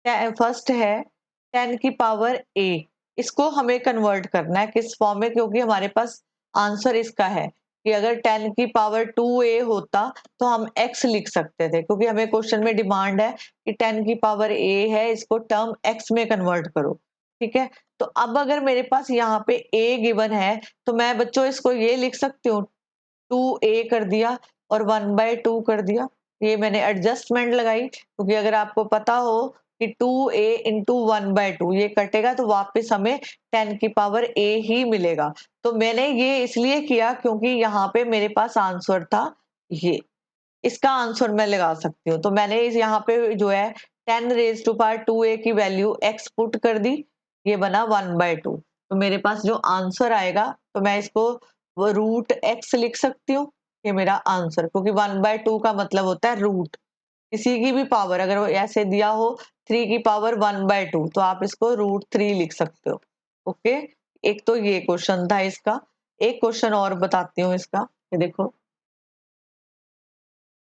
फर्स्ट है 10 की पावर a, इसको हमें कन्वर्ट करना है किस फॉर्म में, क्योंकि हमारे पास आंसर इसका है कि अगर 10 की पावर 2a होता तो हम x लिख सकते थे, क्योंकि हमें क्वेश्चन में डिमांड है कि 10 की पावर a है, इसको टर्म x में कन्वर्ट करो। ठीक है, तो अब अगर मेरे पास यहाँ पे a गिवन है तो मैं बच्चों इसको ये लिख सकती हूँ 2a कर दिया और 1/2 कर दिया। ये मैंने एडजस्टमेंट लगाई, क्योंकि अगर आपको पता हो कि 2a इंटू 1/2 ये कटेगा तो वापस हमें 10 की पावर a ही मिलेगा। तो मैंने ये इसलिए किया क्योंकि यहाँ पे मेरे पास आंसर था ये, इसका आंसर मैं लगा सकती हूँ। तो मैंने इस यहाँ पे जो है 10 रेज टू पावर 2a की वैल्यू x पुट कर दी, ये बना 1/2। तो मेरे पास जो आंसर आएगा तो मैं इसको रूट x लिख सकती हूँ, ये मेरा आंसर, क्योंकि 1/2 का मतलब होता है रूट, किसी की भी पावर अगर वो ऐसे दिया हो 3 की पावर 1/2 तो आप इसको √3 लिख सकते हो। ओके, एक तो ये क्वेश्चन था इसका। एक क्वेश्चन और बताती हूँ इसका, ये देखो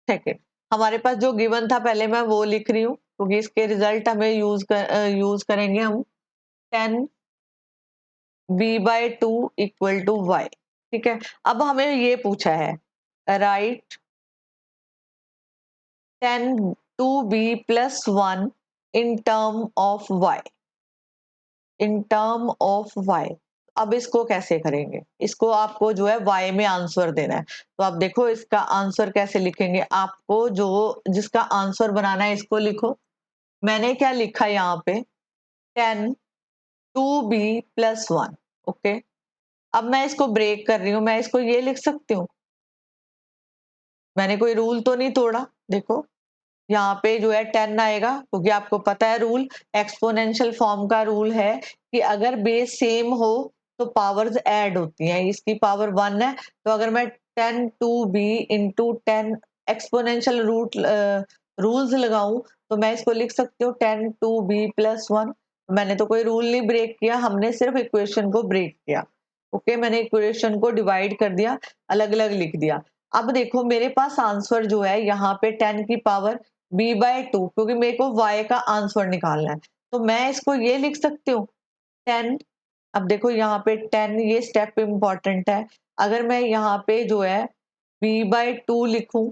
सेकेंड, हमारे पास जो गिवन था पहले मैं वो लिख रही हूँ, क्योंकि इसके रिजल्ट हमें यूज करेंगे हम। 10 b/2 इक्वल टू y। ठीक है, अब हमें ये पूछा है right 10 2b plus 1 in term of y, in term of y। अब इसको कैसे करेंगे, इसको आपको जो है y में आंसर देना है। तो आप देखो इसका आंसर कैसे लिखेंगे, आपको जो जिसका आंसर बनाना है इसको लिखो। मैंने क्या लिखा यहाँ पे 10 2b प्लस 1। ओके, अब मैं इसको ब्रेक कर रही हूँ, मैं इसको ये लिख सकती हूँ, मैंने कोई रूल तो नहीं तोड़ा। देखो यहाँ पे जो है 10 आएगा, क्योंकि आपको पता है रूल, एक्सपोनेंशियल फॉर्म का रूल है कि अगर बेस सेम हो तो पावर्स ऐड होती हैं। इसकी पावर 1 है, तो अगर मैं 10 2b इंटू 10 एक्सपोनेंशियल रूल्स लगाऊं तो मैं इसको लिख सकती हूँ 10 2b प्लस 1। मैंने तो कोई रूल नहीं ब्रेक किया, हमने सिर्फ इक्वेशन को ब्रेक किया। ओके, मैंने इक्वेशन को डिवाइड कर दिया, अलग अलग लिख दिया। अब देखो मेरे पास आंसर जो है यहाँ पे 10 की पावर b/2, क्योंकि मेरे को y का आंसर निकालना है, तो मैं इसको ये लिख सकती हूँ 10। अब देखो यहाँ पे 10, ये स्टेप इंपॉर्टेंट है। अगर मैं यहाँ पे जो है b/2 लिखूं,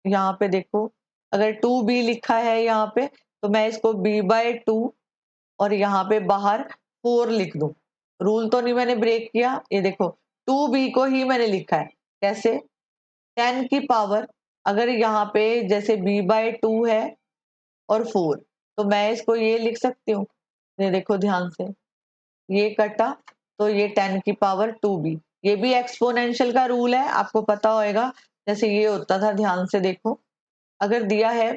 यहाँ पे देखो अगर 2b लिखा है यहाँ पे, तो मैं इसको b/2 और यहाँ पे बाहर 4 लिख दूं। रूल तो नहीं मैंने ब्रेक किया, ये देखो 2b को ही मैंने लिखा है। कैसे, 10 की पावर, अगर यहाँ पे जैसे b/2 है और 4, तो मैं इसको ये लिख सकती हूँ, ये देखो ध्यान से, ये कटा तो ये 10 की पावर 2b। ये भी एक्सपोनेंशियल का रूल है, आपको पता होएगा, जैसे ये होता था, ध्यान से देखो, अगर दिया है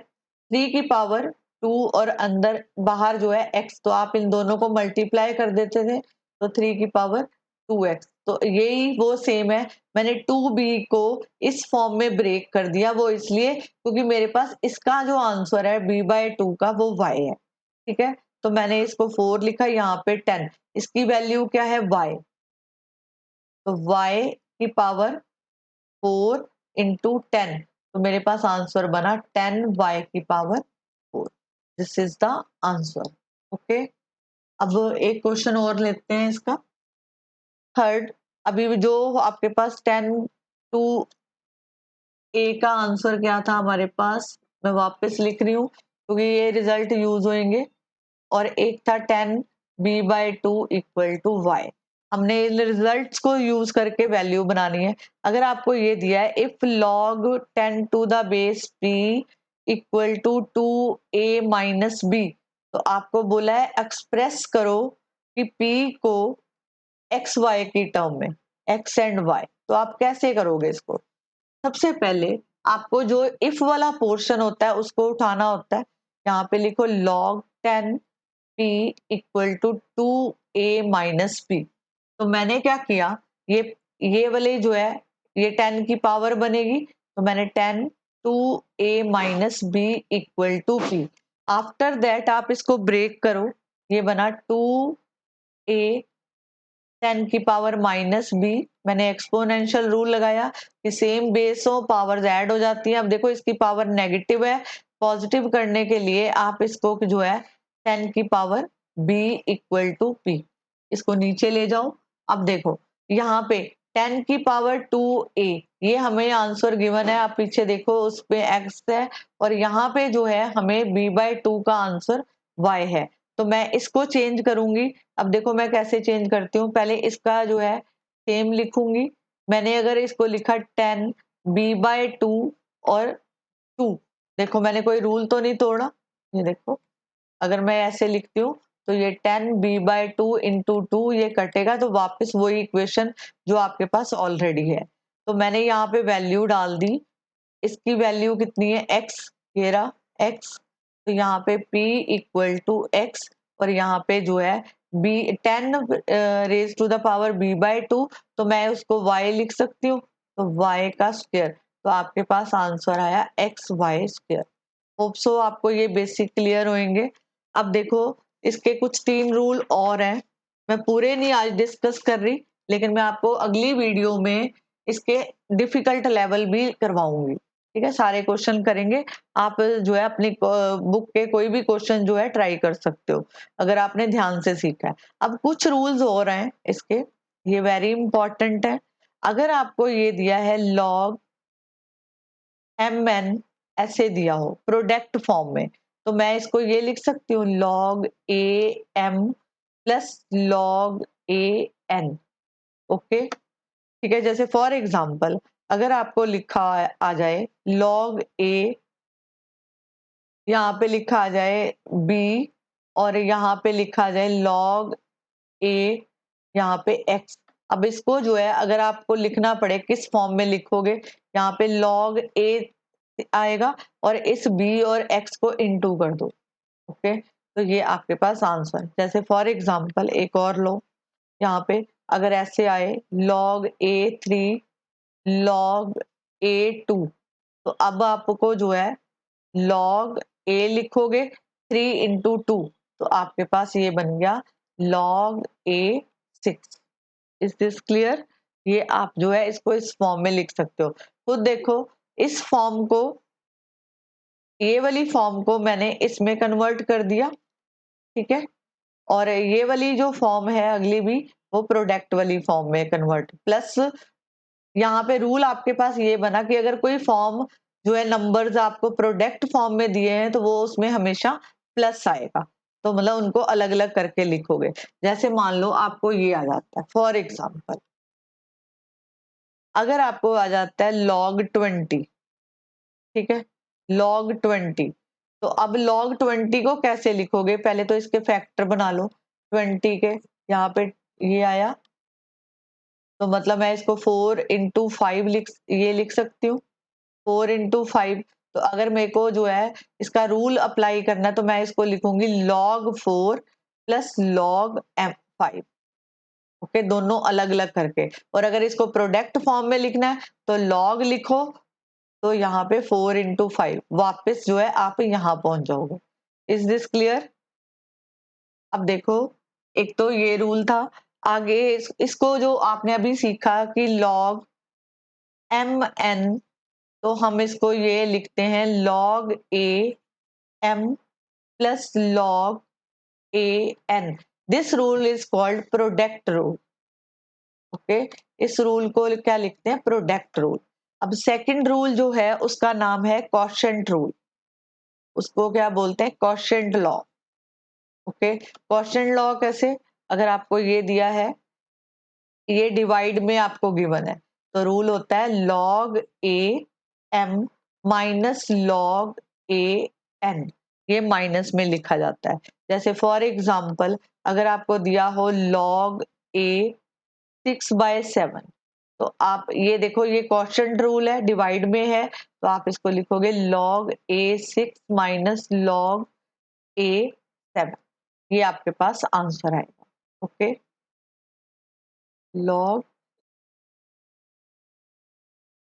3 की पावर 2 और अंदर बाहर जो है x, तो आप इन दोनों को मल्टीप्लाई कर देते थे, तो 3 की पावर 2x। तो यही वो सेम है, मैंने 2b को इस फॉर्म में ब्रेक कर दिया, वो इसलिए क्योंकि मेरे पास इसका जो आंसर है b/2 का वो y है। ठीक है, तो मैंने इसको 4 लिखा, यहाँ पे 10, इसकी वैल्यू क्या है y, तो y की पावर 4 इंटू 10, तो मेरे पास आंसर बना 10y की power 4। This is the answer. Okay, अब एक क्वेश्चन और लेते हैं इसका थर्ड। अभी जो आपके पास 10 टू a का आंसर क्या था हमारे पास, मैं वापस लिख रही हूँ क्योंकि ये रिजल्ट यूज होंगे। और एक था 10 b/2 इक्वल टू y। हमने इन रिजल्ट्स को यूज करके वैल्यू बनानी है। अगर आपको ये दिया है if log 10 to the base p equal to 2a minus b, तो आपको बोला है एक्सप्रेस करो कि p को एक्स वाई की टर्म में, एक्स एंड वाई। तो आप कैसे करोगे इसको? सबसे पहले आपको जो इफ वाला पोर्शन होता है उसको उठाना होता है। यहाँ पे लिखो log 10 p equal to 2a minus p। तो मैंने क्या किया, ये वाले जो है ये 10 की पावर बनेगी, तो मैंने 10 2a minus b equal to p। After that आप इसको ब्रेक करो, ये बना 2a 10 की पावर माइनस बी। मैंने एक्सपोनेंशियल रूल लगाया कि सेम बेस हो पावर्स ऐड हो जाती हैं। अब देखो इसकी पावर नेगेटिव है, पॉजिटिव करने के लिए आप इसको जो है 10 की power b equal to p, इसको नीचे ले जाओ। अब देखो यहाँ पे 10 की पावर 2a, ये हमें आंसर गिवन है, आप पीछे देखो उस पे x है, और यहाँ पे जो है हमें b/2 का आंसर y है। तो मैं इसको चेंज करूंगी। अब देखो मैं कैसे चेंज करती हूँ, पहले इसका जो है सेम लिखूंगी। मैंने अगर इसको लिखा 10 b/2 और 2, देखो मैंने कोई रूल तो नहीं तोड़ा। ये देखो अगर मैं ऐसे लिखती हूँ तो ये 10 b/2 इंटू 2 ये कटेगा, तो वापस वही इक्वेशन जो आपके पास ऑलरेडी है। तो मैंने यहाँ पे वैल्यू डाल दी, इसकी वैल्यू कितनी है x, ये रहा x। तो यहाँ पे p इक्वल टू x, और यहाँ पे जो है b 10 raise to the power b/2, तो मैं उसको y लिख सकती हूँ, तो y का स्क्वायर। तो आपके पास आंसर आया xy स्क्वायर। होप सो आपको ये बेसिक क्लियर होंगे। अब देखो इसके कुछ 3 रूल और हैं, मैं पूरे नहीं आज डिस्कस कर रही, लेकिन मैं आपको अगली वीडियो में इसके डिफिकल्ट लेवल भी करवाऊंगी। ठीक है, सारे क्वेश्चन करेंगे। आप जो है अपनी बुक के कोई भी क्वेश्चन जो है ट्राई कर सकते हो अगर आपने ध्यान से सीखा है। अब कुछ रूल्स और हैं इसके, ये वेरी इंपॉर्टेंट है। अगर आपको ये दिया है log mn ऐसे दिया हो प्रोडक्ट फॉर्म में, तो मैं इसको ये लिख सकती हूँ log am plus log an। Okay, ठीक है। जैसे फॉर एग्जांपल अगर आपको लिखा आ जाए log a, यहाँ पे लिखा आ जाए b, और यहाँ पे लिखा आ जाए log a, यहाँ पे x। अब इसको जो है अगर आपको लिखना पड़े किस फॉर्म में लिखोगे, यहाँ पे log a आएगा और इस b और x को इनटू कर दो। ओके, तो ये आपके पास आंसर। जैसे फॉर एग्जांपल एक और लो, यहाँ पे अगर ऐसे आए log a3 log a2, तो अब आपको जो है log a लिखोगे 3 इंटू 2, तो आपके पास ये बन गया log a6। Is this clear? ये आप जो है इसको इस फॉर्म में लिख सकते हो। खुद देखो इस फॉर्म को, ये वाली फॉर्म को मैंने इसमें कन्वर्ट कर दिया, ठीक है, और ये वाली जो फॉर्म है अगली भी, वो प्रोडक्ट वाली फॉर्म में कन्वर्ट। प्लस यहाँ पे रूल आपके पास ये बना कि अगर कोई फॉर्म जो है नंबर्स आपको प्रोडक्ट फॉर्म में दिए हैं तो वो उसमें हमेशा प्लस आएगा, तो मतलब उनको अलग अलग करके लिखोगे। जैसे मान लो आपको ये आ जाता है, फॉर एग्जाम्पल अगर आपको आ जाता है log 20, ठीक है, log 20, तो अब log 20 को कैसे लिखोगे, पहले तो इसके फैक्टर बना लो 20 के। यहाँ पे ये आया, तो मतलब मैं इसको 4 इंटू 5 ये लिख सकती हूँ, 4 इंटू 5। तो अगर मेरे को जो है इसका रूल अप्लाई करना है तो मैं इसको लिखूंगी log 4 plus log m5। Okay, दोनों अलग अलग करके। और अगर इसको प्रोडक्ट फॉर्म में लिखना है तो log लिखो, तो यहाँ पे 4 इंटू 5 वापिस जो है आप यहाँ पहुंच जाओगे। Is this clear? अब देखो एक तो ये रूल था, आगे इसको जो आपने अभी सीखा कि log mn, तो हम इसको ये लिखते हैं log a m plus log a n। This rule is called product rule. Okay, इस रूल को क्या लिखते हैं, प्रोडक्ट रूल। अब सेकंड रूल जो है उसका नाम है क्वोशंट रूल, उसको क्या बोलते हैं, quotient law. Okay, quotient law कैसे, अगर आपको ये दिया है ये डिवाइड में आपको गिवन है, तो रूल होता है log a m minus log a n, ये माइनस में लिखा जाता है। जैसे फॉर एग्जाम्पल अगर आपको दिया हो log a 6/7, तो आप ये देखो ये क्वोशंट रूल है, डिवाइड में है, तो आप इसको लिखोगे log a6 minus log a7, ये आपके पास आंसर आएगा। Okay, log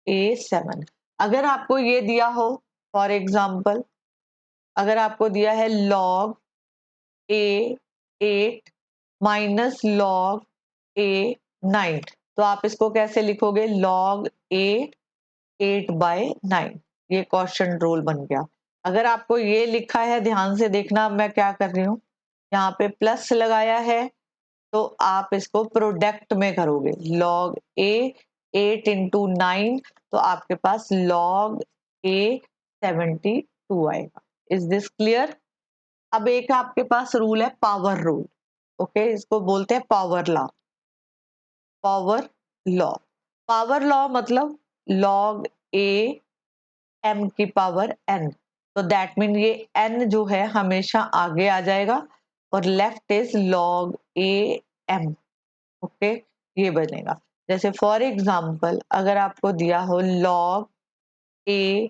a7। अगर आपको ये दिया हो, फॉर एग्जाम्पल अगर आपको दिया है log a8 minus log a9, तो आप इसको कैसे लिखोगे log a 8/9, ये क्वोशंट रूल बन गया। अगर आपको ये लिखा है, ध्यान से देखना मैं क्या कर रही हूँ, यहाँ पे प्लस लगाया है, तो आप इसको प्रोडक्ट में करोगे log a 8 इंटू 9, तो आपके पास log a 72 आएगा। Is this clear? अब एक आपके पास रूल है पावर रूल। ओके, इसको बोलते हैं power law. Power law, power law मतलब log a m की पावर n, तो दैट मीन ये n जो है हमेशा आगे आ जाएगा और left is log a m। Okay, ये बनेगा। जैसे फॉर एग्जाम्पल अगर आपको दिया हो log a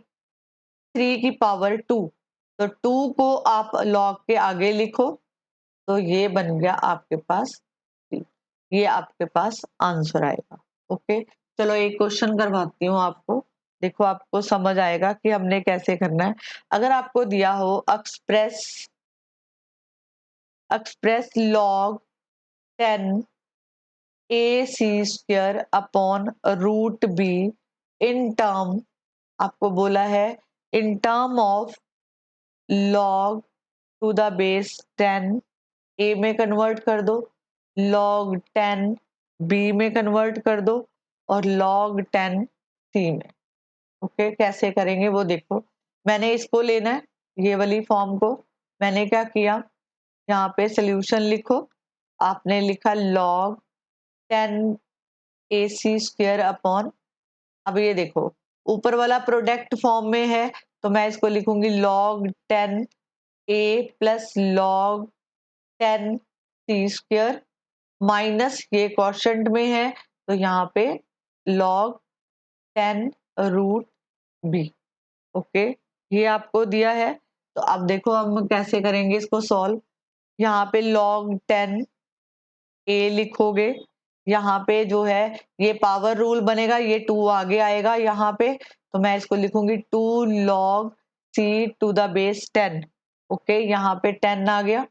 3 की पावर 2, तो 2 को आप log के आगे लिखो, तो ये बन गया आपके पास 3, ये आपके पास आंसर आएगा। ओके, चलो एक क्वेश्चन करवाती हूँ आपको, देखो आपको समझ आएगा कि हमने कैसे करना है। अगर आपको दिया हो express log 10 ac square upon root b in term, आपको बोला है in term of log to the base 10 a में कन्वर्ट कर दो, log 10 b में कन्वर्ट कर दो और log 10 c में। ओके, कैसे करेंगे वो देखो। मैंने इसको लेना है, ये वाली फॉर्म को, मैंने क्या किया, यहाँ पे सोल्यूशन लिखो, आपने लिखा log 10 ac स्क्वायर अपॉन, अब ये देखो ऊपर वाला प्रोडक्ट फॉर्म में है, तो मैं इसको लिखूंगी log 10 a plus log 10 c square minus ये क्वोशंट में है, तो यहाँ पे log 10 रूट b। ओके, ये आपको दिया है, तो अब देखो हम कैसे करेंगे इसको सॉल्व। यहाँ पे log 10 a लिखोगे, यहाँ पे जो है ये पावर रूल बनेगा, ये 2 आगे आएगा यहाँ पे, तो मैं इसको लिखूंगी 2 log c to the base 10। Okay, यहाँ पे 10 आ गया,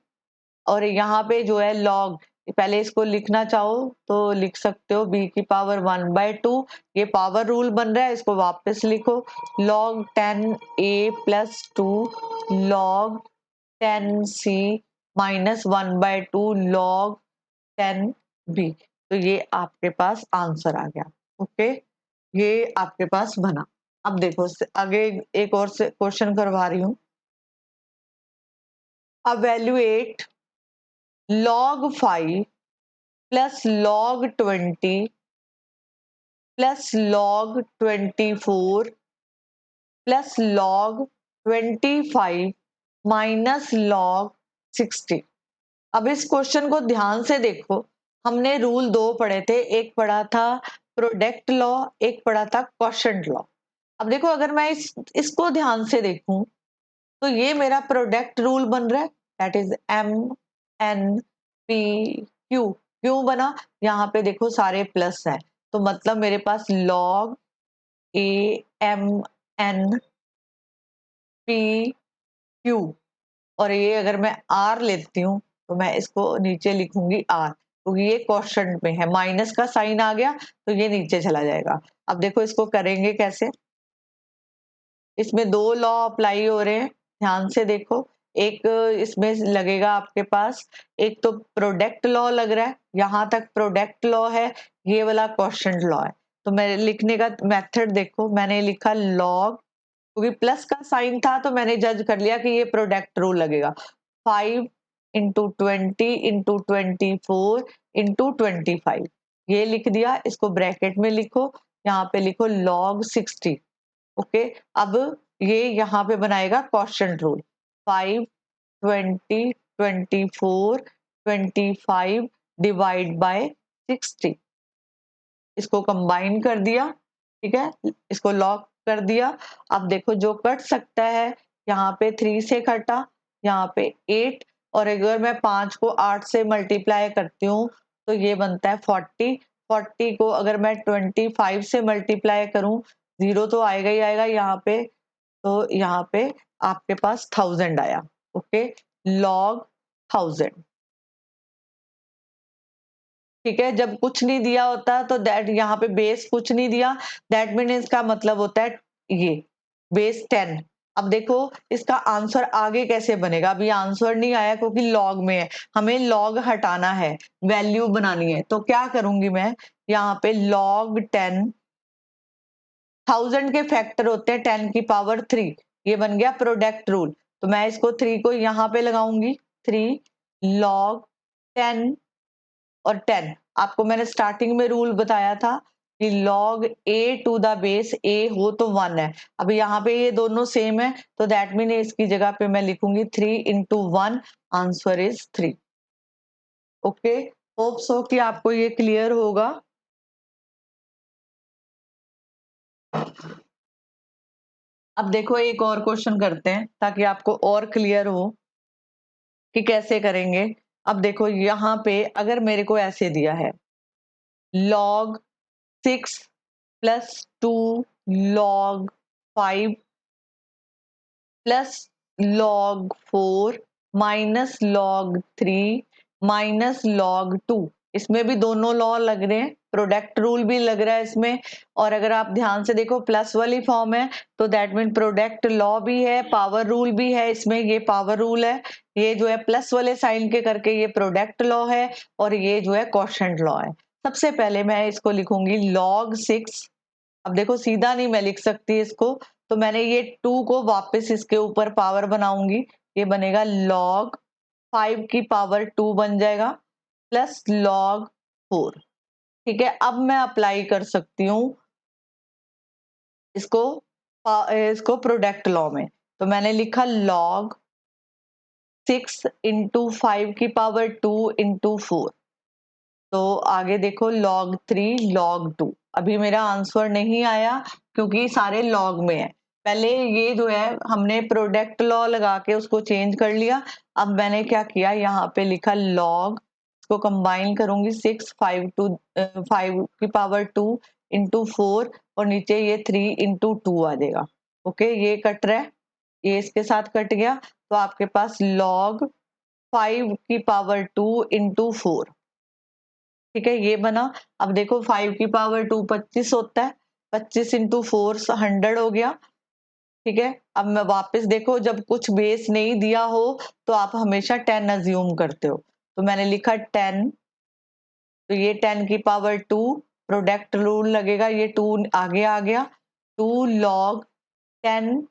और यहाँ पे जो है log, पहले इसको लिखना चाहो तो लिख सकते हो b की पावर 1/2, ये पावर रूल बन रहा है, इसको वापस लिखो log 10 a plus 2 log 10 c minus 1/2 log 10 b, तो ये आपके पास आंसर आ गया। ओके, ये आपके पास बना। अब देखो आगे एक और क्वेश्चन करवा रही हूँ। अवेल्युएट log 5 plus log 20 plus log 24 plus log 25 minus log 60। अब इस क्वेश्चन को ध्यान से देखो, हमने रूल 2 पढ़े थे, एक पढ़ा था प्रोडक्ट लॉ, एक पढ़ा था क्वोशंट लॉ। अब देखो अगर मैं इसको ध्यान से देखूं, तो ये मेरा प्रोडक्ट रूल बन रहा है, that is m n p q। क्यों बना, यहाँ पे देखो सारे प्लस है, तो मतलब मेरे पास log a m n p q, और ये अगर मैं r लेती हूँ, तो मैं इसको नीचे लिखूंगी r, क्योंकि ये क्वोशंट में है, माइनस का साइन आ गया तो ये नीचे चला जाएगा। अब देखो इसको करेंगे कैसे, इसमें 2 लॉ अप्लाई हो रहे हैं, ध्यान से देखो। एक इसमें लगेगा आपके पास, एक तो प्रोडक्ट लॉ लग रहा है, यहाँ तक प्रोडक्ट लॉ है, ये वाला क्वोशंट लॉ है। तो मैं लिखने का मेथड देखो, मैंने लिखा लॉग, क्योंकि प्लस का साइन था तो मैंने जज कर लिया कि ये प्रोडक्ट रूल लगेगा, 5 इंटू 20 इंटू 24 इंटू 25। ये लिख दिया, इसको ब्रैकेट में लिखो, यहाँ पे लिखो log 60। ओके, अब ये यहाँ पे बनाएगा क्वोशंट रूल, 5, 20, 24, 25 डिवाइड बाय 60। इसको कंबाइन कर दिया, ठीक है, इसको लॉक कर दिया। अब देखो जो कट सकता है, यहाँ पे 3 से कटा, यहाँ पे 8, और अगर मैं 5 को 8 से मल्टीप्लाई करती हूँ तो ये बनता है 40। 40 को अगर मैं 25 से मल्टीप्लाई करूँ, जीरो तो आएगा ही आएगा यहाँ पे, तो यहाँ पे आपके पास 1000 आया। Okay, log 1000। ठीक है, जब कुछ नहीं दिया होता तो दैट, यहाँ पे बेस कुछ नहीं दिया, दैट मीन इसका मतलब होता है ये बेस 10। अब देखो इसका आंसर आगे कैसे बनेगा, अभी आंसर नहीं आया क्योंकि लॉग में है, हमें लॉग हटाना है, वैल्यू बनानी है। तो क्या करूंगी मैं, यहाँ पे लॉग 10, 1000 के फैक्टर होते हैं 10 की पावर 3, ये बन गया प्रोडक्ट रूल। तो मैं इसको 3 को यहाँ पे लगाऊंगी, 3 लॉग 10 और 10। आपको मैंने स्टार्टिंग में रूल बताया था कि log A to the base A हो तो 1 है। अब यहाँ पे ये दोनों सेम है, तो दैट मीन इसकी जगह पे मैं लिखूंगी 3 into 1, answer is 3। Okay, hope so कि आपको ये क्लियर होगा। अब देखो एक और क्वेश्चन करते हैं ताकि आपको और क्लियर हो कि कैसे करेंगे। अब देखो यहाँ पे अगर मेरे को ऐसे दिया है, log 6 plus 2 log 5 plus log 4 minus log 3 minus log 2, इसमें भी दोनों लॉ लग रहे हैं, प्रोडक्ट रूल भी लग रहा है इसमें। और अगर आप ध्यान से देखो प्लस वाली फॉर्म है, तो दैट मीन प्रोडक्ट लॉ भी है, पावर रूल भी है इसमें, ये पावर रूल है, ये जो है प्लस वाले साइन के करके ये प्रोडक्ट लॉ है, और ये जो है क्वोशंट लॉ है। सबसे पहले मैं इसको लिखूंगी log 6। अब देखो सीधा नहीं मैं लिख सकती इसको, तो मैंने ये 2 को वापस इसके ऊपर पावर बनाऊंगी, ये बनेगा log 5 की पावर 2 बन जाएगा, प्लस log 4। ठीक है, अब मैं अप्लाई कर सकती हूँ इसको इसको प्रोडक्ट लॉ में। तो मैंने लिखा log 6 इंटू 5 की पावर 2 इंटू 4। तो आगे देखो log 3 log 2। अभी मेरा आंसर नहीं आया क्योंकि सारे log में है। पहले ये जो है हमने प्रोडक्ट लॉ लगा के उसको चेंज कर लिया। अब मैंने क्या किया, यहाँ पे लिखा log, इसको कंबाइन करूंगी 6 5 टू 5 की पावर 2 इंटू 4, और नीचे ये 3 इंटू 2 आ जाएगा। ओके, ये कट रहा है, ये इसके साथ कट गया, तो आपके पास log 5 की पावर 2 इंटू 4। ठीक है, ये बना। अब देखो 5 की पावर 2 25 होता है, 25 इंटू 4 100 हो गया। ठीक है, अब मैं वापस देखो जब कुछ बेस नहीं दिया हो तो आप हमेशा 10 अज्यूम करते हो, तो मैंने लिखा 10, तो ये 10 की पावर 2, प्रोडक्ट रूल लगेगा, ये 2 आगे आ गया, 2 log 10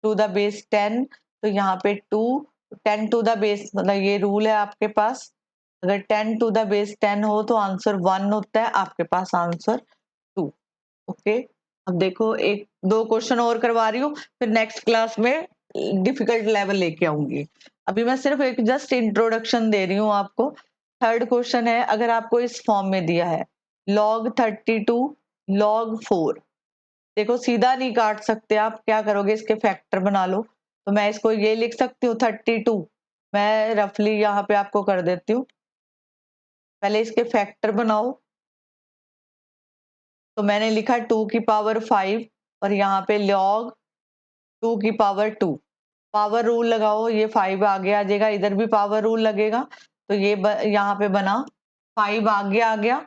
टू द बेस 10। तो यहाँ पे 2, 10 टू द बेस मतलब ये रूल है आपके पास, अगर 10 टू द बेस 10 हो तो आंसर 1 होता है, आपके पास आंसर 2। ओके, अब देखो एक दो क्वेश्चन और करवा रही हूँ, फिर नेक्स्ट क्लास में डिफिकल्ट लेवल लेके आऊंगी। अभी मैं सिर्फ एक जस्ट इंट्रोडक्शन दे रही हूँ आपको। थर्ड क्वेश्चन है, अगर आपको इस फॉर्म में दिया है log 32 log 4, देखो सीधा नहीं काट सकते, आप क्या करोगे, इसके फैक्टर बना लो। तो मैं इसको ये लिख सकती हूँ 32, मैं रफली यहाँ पे आपको कर देती हूँ, पहले इसके फैक्टर बनाओ। तो मैंने लिखा 2 की पावर 5, और यहाँ पे log 2 की पावर 2, पावर रूल लगाओ, ये 5 आगे आ जाएगा, इधर भी पावर रूल लगेगा, तो ये यहाँ पे बना 5 आगे आ गया,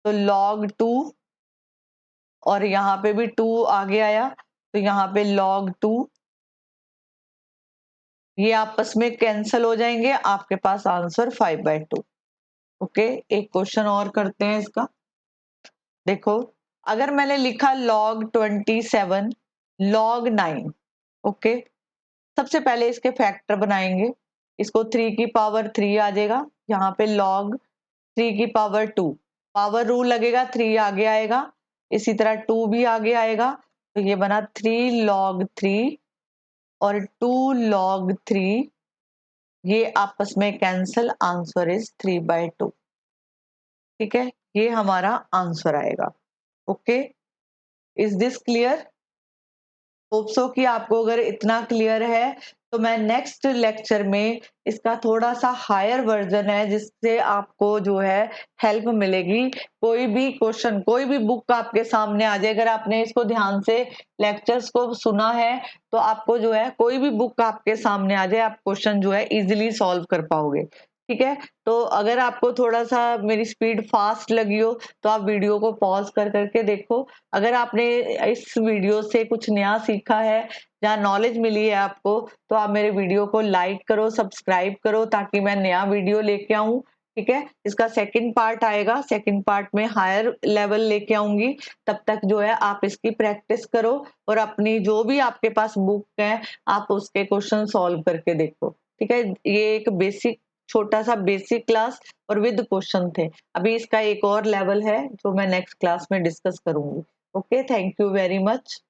तो log 2, और यहाँ पे भी 2 आगे आया, तो यहाँ पे log 2, ये आपस में कैंसल हो जाएंगे, आपके पास आंसर 5/2। ओके, एक क्वेश्चन और करते हैं इसका। देखो अगर मैंने लिखा log 27 log 9, ओके, सबसे पहले इसके फैक्टर बनाएंगे, इसको 3 की पावर 3 आ जाएगा, यहाँ पे log 3 की पावर 2, पावर रूल लगेगा, 3 आगे आएगा, इसी तरह 2 भी आगे आएगा, तो ये बना 3 log 3 और 2 log 3, ये आपस में कैंसल, आंसर इज 3/2। ठीक है, ये हमारा आंसर आएगा। Okay, is this clear? Hope so कि आपको अगर इतना क्लियर है तो मैं नेक्स्ट लेक्चर में इसका थोड़ा सा हायर वर्जन है जिससे आपको जो है हेल्प मिलेगी। कोई भी क्वेश्चन, कोई भी बुक आपके सामने आ जाए, अगर आपने इसको ध्यान से लेक्चर्स को सुना है तो आपको जो है कोई भी बुक आपके सामने आ जाए, आप क्वेश्चन जो है इजीली सॉल्व कर पाओगे। ठीक है, तो अगर आपको थोड़ा सा मेरी स्पीड फास्ट लगी हो तो आप वीडियो को पॉज कर करके देखो। अगर आपने इस वीडियो से कुछ नया सीखा है, जहाँ नॉलेज मिली है आपको, तो आप मेरे वीडियो को लाइक करो, सब्सक्राइब करो, ताकि मैं नया वीडियो लेके आऊं। ठीक है, इसका सेकंड पार्ट आएगा, सेकंड पार्ट में हायर लेवल लेके आऊंगी। तब तक जो है आप इसकी प्रैक्टिस करो और अपनी जो भी आपके पास बुक है आप उसके क्वेश्चन सॉल्व करके देखो। ठीक है, ये एक बेसिक, छोटा सा बेसिक क्लास और विद क्वेश्चन थे। अभी इसका एक और लेवल है जो मैं नेक्स्ट क्लास में डिस्कस करूंगी। Okay, thank you very much.